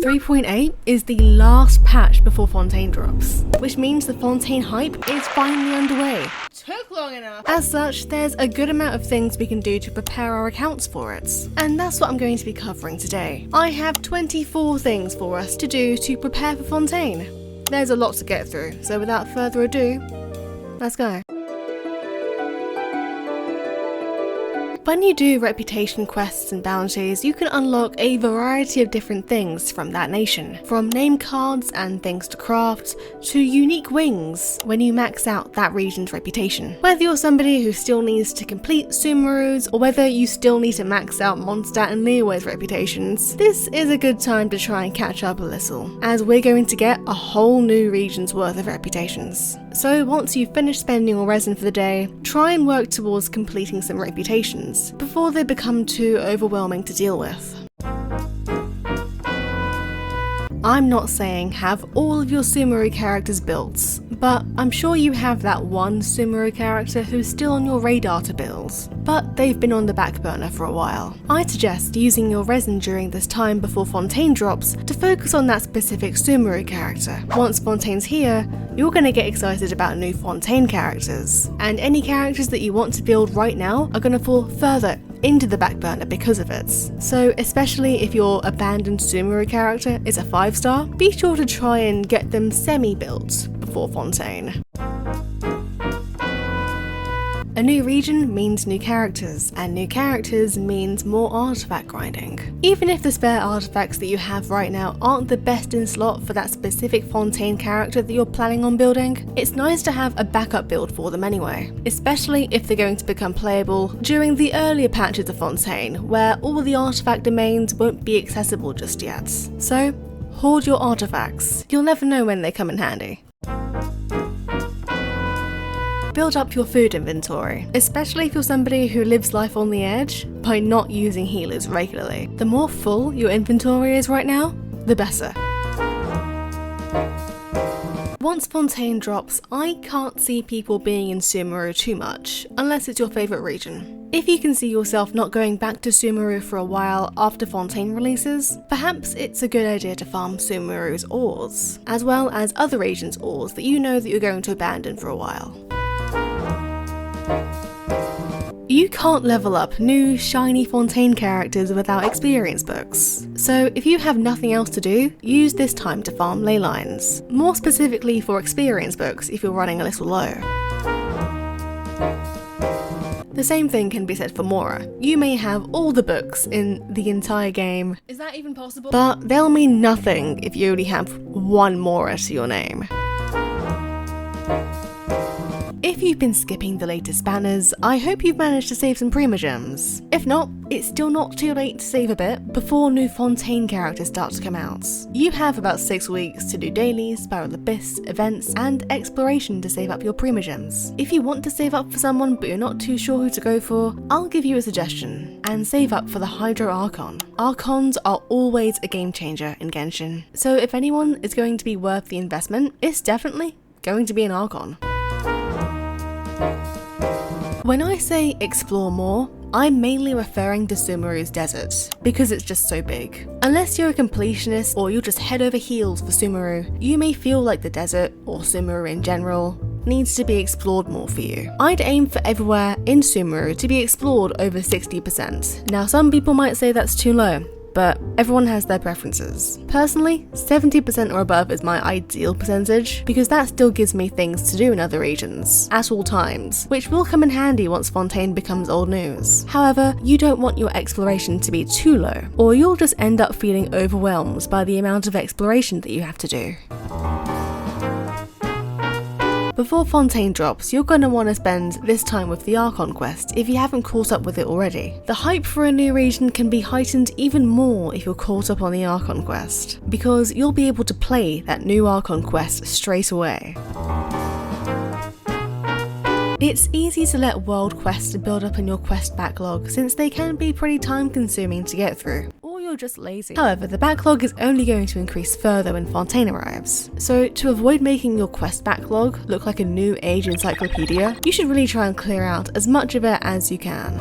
3.8 is the last patch before Fontaine drops, which means the Fontaine hype is finally underway. Took long enough. As such, there's a good amount of things we can do to prepare our accounts for it, and that's what I'm going to be covering today. I have 24 things for us to do to prepare for Fontaine. There's a lot to get through, so without further ado, let's go. When you do reputation quests and bounties, you can unlock a variety of different things from that nation, from name cards and things to craft, to unique wings when you max out that region's reputation. Whether you're somebody who still needs to complete Sumeru's, or whether you still need to max out Mondstadt and Liyue's reputations, this is a good time to try and catch up a little, as we're going to get a whole new region's worth of reputations. So once you've finished spending your resin for the day, try and work towards completing some reputations before they become too overwhelming to deal with. I'm not saying have all of your Sumeru characters built, but I'm sure you have that one Sumeru character who's still on your radar to build, but they've been on the back burner for a while. I'd suggest using your resin during this time before Fontaine drops to focus on that specific Sumeru character. Once Fontaine's here, you're going to get excited about new Fontaine characters, and any characters that you want to build right now are going to fall further into the back burner because of it. So especially if your abandoned Sumeru character is a 5-star, be sure to try and get them semi-built before Fontaine. A new region means new characters, and new characters means more artifact grinding. Even if the spare artifacts that you have right now aren't the best in slot for that specific Fontaine character that you're planning on building, it's nice to have a backup build for them anyway, especially if they're going to become playable during the earlier patches of Fontaine, where all the artifact domains won't be accessible just yet. So, hoard your artifacts. You'll never know when they come in handy. Build up your food inventory, especially if you're somebody who lives life on the edge by not using healers regularly. The more full your inventory is right now, the better. Once Fontaine drops, I can't see people being in Sumeru too much, unless it's your favourite region. If you can see yourself not going back to Sumeru for a while after Fontaine releases, perhaps it's a good idea to farm Sumeru's ores, as well as other regions' ores that you know that you're going to abandon for a while. You can't level up new, shiny Fontaine characters without experience books. So if you have nothing else to do, use this time to farm ley lines. More specifically for experience books if you're running a little low. The same thing can be said for Mora. You may have all the books in the entire game. Is that even possible? But they'll mean nothing if you only have one Mora to your name. If you've been skipping the latest banners, I hope you've managed to save some Primogems. If not, it's still not too late to save a bit before new Fontaine characters start to come out. You have about 6 weeks to do dailies, Spiral Abyss, events, and exploration to save up your Primogems. If you want to save up for someone but you're not too sure who to go for, I'll give you a suggestion, and save up for the Hydro Archon. Archons are always a game changer in Genshin, so if anyone is going to be worth the investment, it's definitely going to be an Archon. When I say explore more, I'm mainly referring to Sumeru's desert, because it's just so big. Unless you're a completionist or you'll just head over heels for Sumeru, you may feel like the desert, or Sumeru in general, needs to be explored more for you. I'd aim for everywhere in Sumeru to be explored over 60%. Now some people might say that's too low, but everyone has their preferences. Personally, 70% or above is my ideal percentage, because that still gives me things to do in other regions, at all times, which will come in handy once Fontaine becomes old news. However, you don't want your exploration to be too low, or you'll just end up feeling overwhelmed by the amount of exploration that you have to do. Before Fontaine drops, you're going to want to spend this time with the Archon Quest if you haven't caught up with it already. The hype for a new region can be heightened even more if you're caught up on the Archon Quest, because you'll be able to play that new Archon Quest straight away. It's easy to let world quests build up in your quest backlog since they can be pretty time consuming to get through. You're just lazy. However, the backlog is only going to increase further when Fontaine arrives. So to avoid making your quest backlog look like a new age encyclopedia, you should really try and clear out as much of it as you can.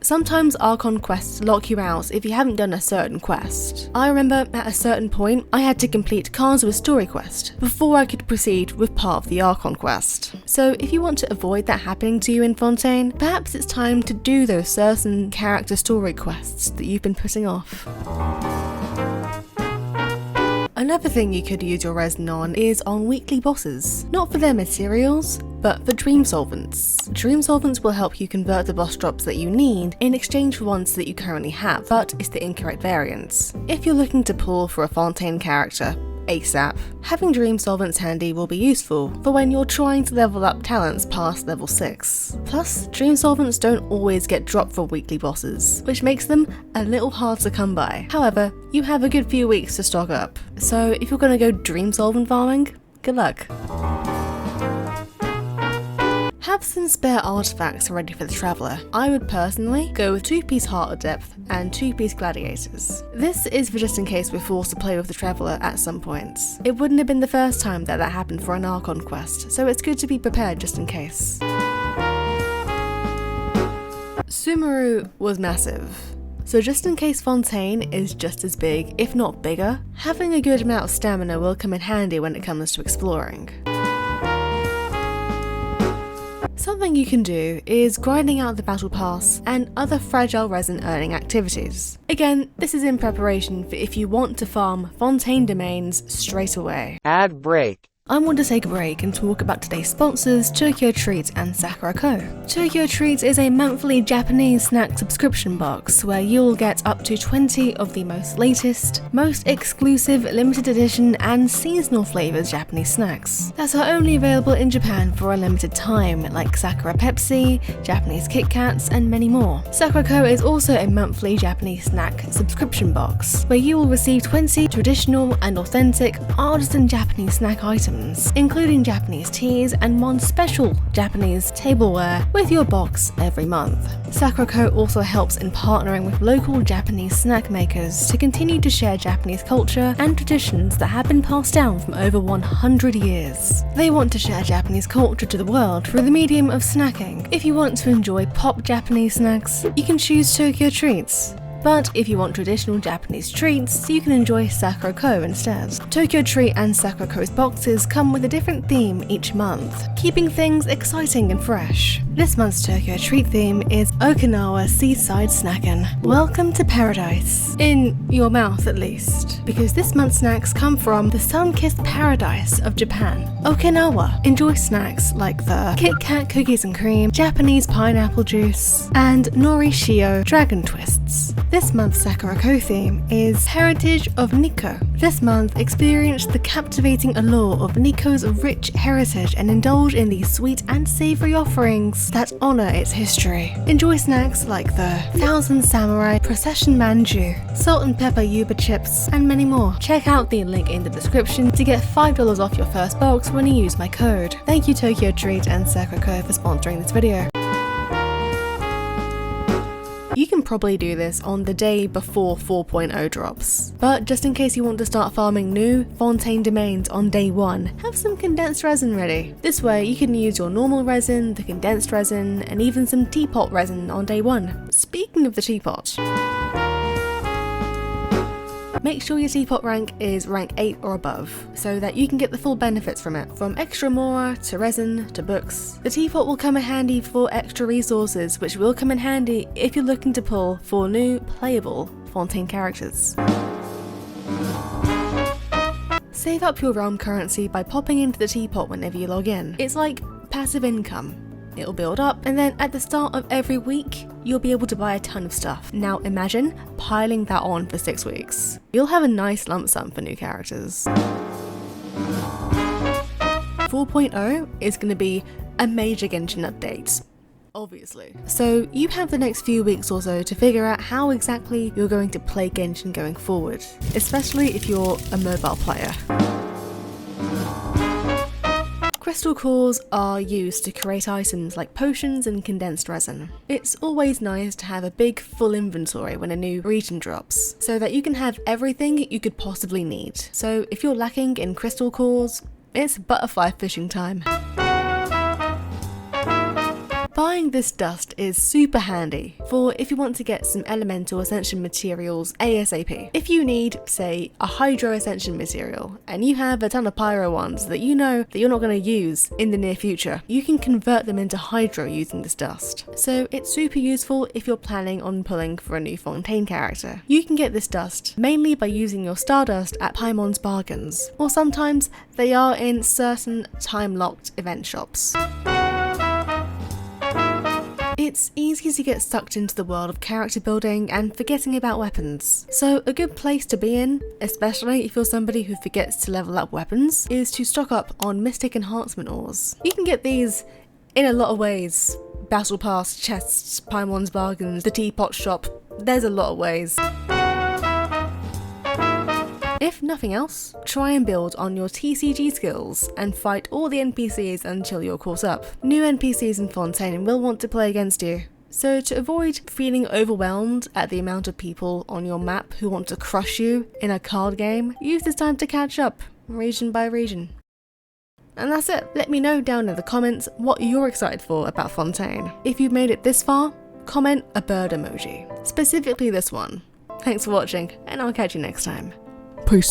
Sometimes Archon Quests lock you out if you haven't done a certain quest. I remember at a certain point I had to complete Kazua's story quest before I could proceed with part of the Archon Quest. So if you want to avoid that happening to you in Fontaine, perhaps it's time to do those certain character story quests that you've been putting off. Another thing you could use your resin on is on weekly bosses. Not for their materials, but for dream solvents. Dream solvents will help you convert the boss drops that you need in exchange for ones that you currently have, but it's the incorrect variants. If you're looking to pull for a Fontaine character ASAP, having dream solvents handy will be useful for when you're trying to level up talents past level 6. Plus, dream solvents don't always get dropped for weekly bosses, which makes them a little hard to come by. However, you have a good few weeks to stock up, so if you're gonna go dream solvent farming, good luck. Have some spare artifacts ready for the Traveller. I would personally go with 2-piece Heart of Depth and 2-piece Gladiators. This is for just in case we're forced to play with the Traveller at some point. It wouldn't have been the first time that happened for an Archon Quest, so it's good to be prepared just in case. Sumeru was massive. So just in case Fontaine is just as big, if not bigger, having a good amount of stamina will come in handy when it comes to exploring. Something you can do is grinding out the battle pass and other fragile resin earning activities. Again, this is in preparation for if you want to farm Fontaine domains straight away. Ad break. I want to take a break and talk about today's sponsors, Tokyo Treat and Sakura Co. Tokyo Treat is a monthly Japanese snack subscription box where you'll get up to 20 of the most latest, most exclusive, limited edition and seasonal flavors Japanese snacks that are only available in Japan for a limited time, like Sakura Pepsi, Japanese Kit Kats and many more. Sakura Co is also a monthly Japanese snack subscription box where you will receive 20 traditional and authentic artisan Japanese snack items, including Japanese teas and one special Japanese tableware with your box every month. Sakura Co also helps in partnering with local Japanese snack makers to continue to share Japanese culture and traditions that have been passed down from over 100 years. They want to share Japanese culture to the world through the medium of snacking. If you want to enjoy pop Japanese snacks, you can choose Tokyo Treats. But if you want traditional Japanese treats, you can enjoy Sakura Co instead. Tokyo Treat and Sakura Co's boxes come with a different theme each month, keeping things exciting and fresh. This month's Tokyo Treat theme is Okinawa Seaside Snackin'. Welcome to paradise. In your mouth at least. Because this month's snacks come from the sun-kissed paradise of Japan, Okinawa. Enjoy snacks like the Kit Kat cookies and cream, Japanese pineapple juice, and Nori Shio dragon twists. This month's Sakura Co theme is Heritage of Nikko. This month, experience the captivating allure of Nikko's rich heritage and indulge in these sweet and savory offerings that honor its history. Enjoy snacks like the Thousand Samurai Procession Manju, Salt and Pepper Yuba chips, and many more. Check out the link in the description to get $5 off your first box when you use my code. Thank you Tokyo Treat and Sakura Co for sponsoring this video. You can probably do this on the day before 4.0 drops, but just in case you want to start farming new Fontaine domains on day 1, have some condensed resin ready. This way you can use your normal resin, the condensed resin, and even some teapot resin on day 1. Speaking of the teapot, make sure your Teapot rank is rank 8 or above, so that you can get the full benefits from it. From extra Mora to resin to books, the Teapot will come in handy for extra resources, which will come in handy if you're looking to pull for new playable Fontaine characters. Save up your realm currency by popping into the Teapot whenever you log in. It's like passive income. It'll build up, and then at the start of every week, you'll be able to buy a ton of stuff. Now imagine piling that on for 6 weeks. You'll have a nice lump sum for new characters. 4.0 is going to be a major Genshin update, obviously. So you have the next few weeks or so to figure out how exactly you're going to play Genshin going forward, especially if you're a mobile player. Crystal cores are used to create items like potions and condensed resin. It's always nice to have a big full inventory when a new region drops, so that you can have everything you could possibly need. So if you're lacking in crystal cores, it's butterfly fishing time. Buying this dust is super handy for if you want to get some elemental ascension materials ASAP. If you need, say, a hydro ascension material and you have a ton of pyro ones that you know that you're not going to use in the near future, you can convert them into hydro using this dust. So it's super useful if you're planning on pulling for a new Fontaine character. You can get this dust mainly by using your Stardust at Paimon's Bargains, or sometimes they are in certain time-locked event shops. It's easy to get sucked into the world of character building and forgetting about weapons. So a good place to be in, especially if you're somebody who forgets to level up weapons, is to stock up on Mystic Enhancement ores. You can get these in a lot of ways. Battle Pass, chests, Paimon's Bargains, the Teapot shop, there's a lot of ways. If nothing else, try and build on your TCG skills and fight all the NPCs until you're caught up. New NPCs in Fontaine will want to play against you, so to avoid feeling overwhelmed at the amount of people on your map who want to crush you in a card game, use this time to catch up, region by region. And that's it. Let me know down in the comments what you're excited for about Fontaine. If you've made it this far, comment a bird emoji, specifically this one. Thanks for watching, and I'll catch you next time. Peace.